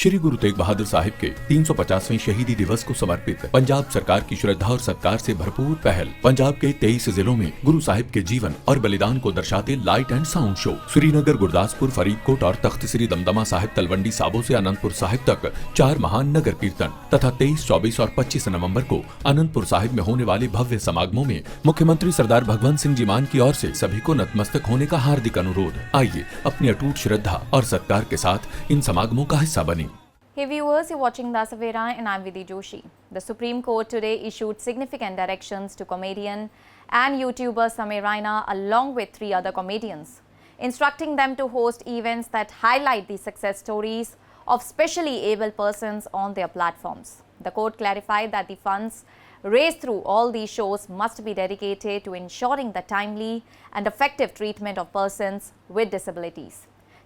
श्री गुरु तेग बहादुर साहिब के 350वें शहीदी दिवस को समर्पित पंजाब सरकार की श्रद्धा और सत्कार से भरपूर पहल। पंजाब के 23 जिलों में गुरु साहिब के जीवन और बलिदान को दर्शाते light and sound show. Srinagar, Gurdaspur, Faridkot और तख्त श्री दमदमा साहिब, तलवंडी साबो से अनंतपुर साहिब तक 4 महान नगर कीर्तन तथा 23, 24 और 25 नवंबर को अनंतपुर साहिब में होने वाले भव्य समागमों में मुख्यमंत्री सरदार भगवंत सिंह जी मान की ओर से सभी को नतमस्तक होने का हार्दिक अनुरोध। आइए अपनी अटूट श्रद्धा और सत्कार के साथ इन समागमों का हिस्सा बने। Hey viewers, you're watching the Savera and I'm Vidhi Joshi. The Supreme Court today issued significant directions to comedian and YouTuber Samay Raina along with 3 other comedians, instructing them to host events that highlight the success stories of specially able persons on their platforms. The court clarified that the funds raised through all these shows must be dedicated to ensuring the timely and effective treatment of persons with disabilities.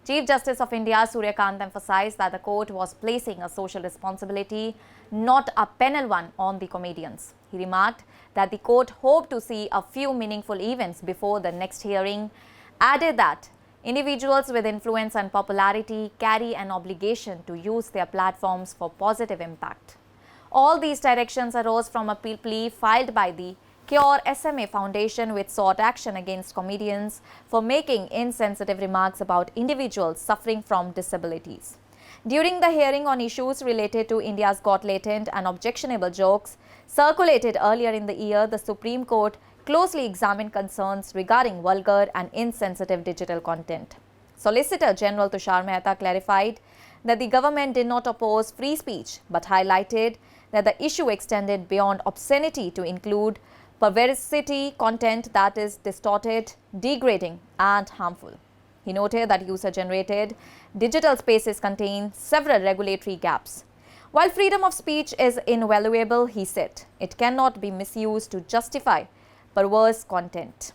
Chief Justice of India Surya Kant emphasized that the court was placing a social responsibility, not a penal one, on the comedians. He remarked that the court hoped to see a few meaningful events before the next hearing, added that individuals with influence and popularity carry an obligation to use their platforms for positive impact. All these directions arose from a plea filed by the Cure SMA Foundation, which sought action against comedians for making insensitive remarks about individuals suffering from disabilities. During the hearing on issues related to India's Got Latent and objectionable jokes circulated earlier in the year, the Supreme Court closely examined concerns regarding vulgar and insensitive digital content. Solicitor General Tushar Mehta clarified that the government did not oppose free speech but highlighted that the issue extended beyond obscenity to include perversity content that is distorted, degrading and harmful. He noted that user-generated digital spaces contain several regulatory gaps. While freedom of speech is invaluable, he said, it cannot be misused to justify perverse content.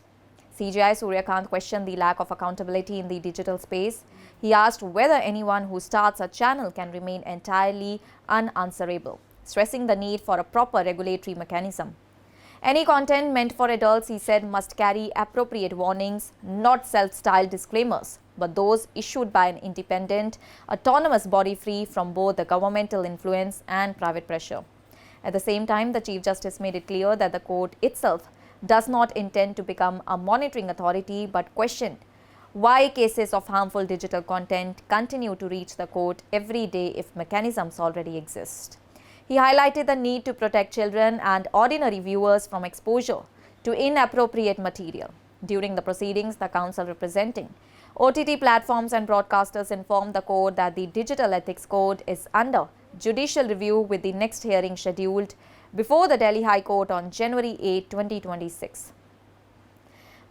CJI Surya Kant questioned the lack of accountability in the digital space. He asked whether anyone who starts a channel can remain entirely unanswerable, stressing the need for a proper regulatory mechanism. Any content meant for adults, he said, must carry appropriate warnings, not self-styled disclaimers, but those issued by an independent, autonomous body free from both the governmental influence and private pressure. At the same time, the Chief Justice made it clear that the court itself does not intend to become a monitoring authority, but questioned why cases of harmful digital content continue to reach the court every day if mechanisms already exist. He highlighted the need to protect children and ordinary viewers from exposure to inappropriate material. During the proceedings, the counsel representing OTT platforms and broadcasters informed the court that the Digital Ethics Code is under judicial review, with the next hearing scheduled before the Delhi High Court on January 8, 2026.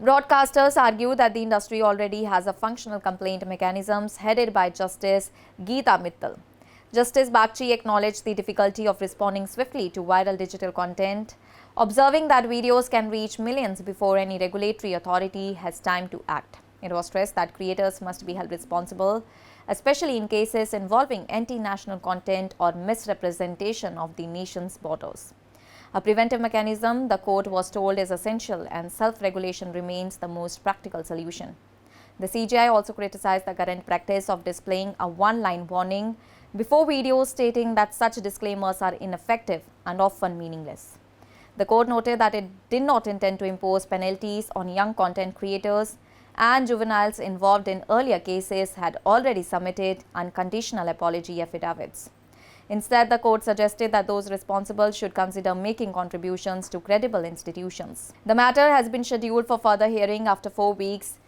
Broadcasters argue that the industry already has a functional complaint mechanisms headed by Justice Geeta Mittal. Justice Bagchi acknowledged the difficulty of responding swiftly to viral digital content, observing that videos can reach millions before any regulatory authority has time to act. It was stressed that creators must be held responsible, especially in cases involving anti-national content or misrepresentation of the nation's borders. A preventive mechanism, the court was told, is essential, and self-regulation remains the most practical solution. The CJI also criticized the current practice of displaying a one-line warning before videos, stating that such disclaimers are ineffective and often meaningless. The court noted that it did not intend to impose penalties on young content creators, and juveniles involved in earlier cases had already submitted unconditional apology affidavits. Instead, the court suggested that those responsible should consider making contributions to credible institutions. The matter has been scheduled for further hearing after 4 weeks.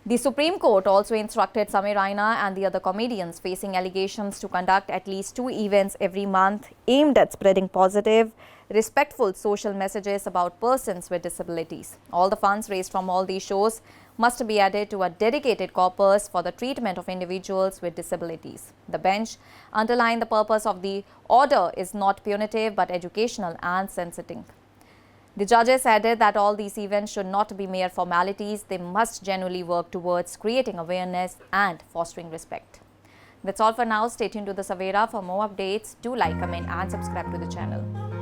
The Supreme Court also instructed Samay Raina and the other comedians facing allegations to conduct at least 2 events every month aimed at spreading positive, respectful social messages about persons with disabilities. All the funds raised from all these shows must be added to a dedicated corpus for the treatment of individuals with disabilities. The bench underlined the purpose of the order is not punitive but educational and sensitive. The judges added that all these events should not be mere formalities. They must genuinely work towards creating awareness and fostering respect. That's all for now. Stay tuned to the Savera for more updates. Do like, comment and subscribe to the channel.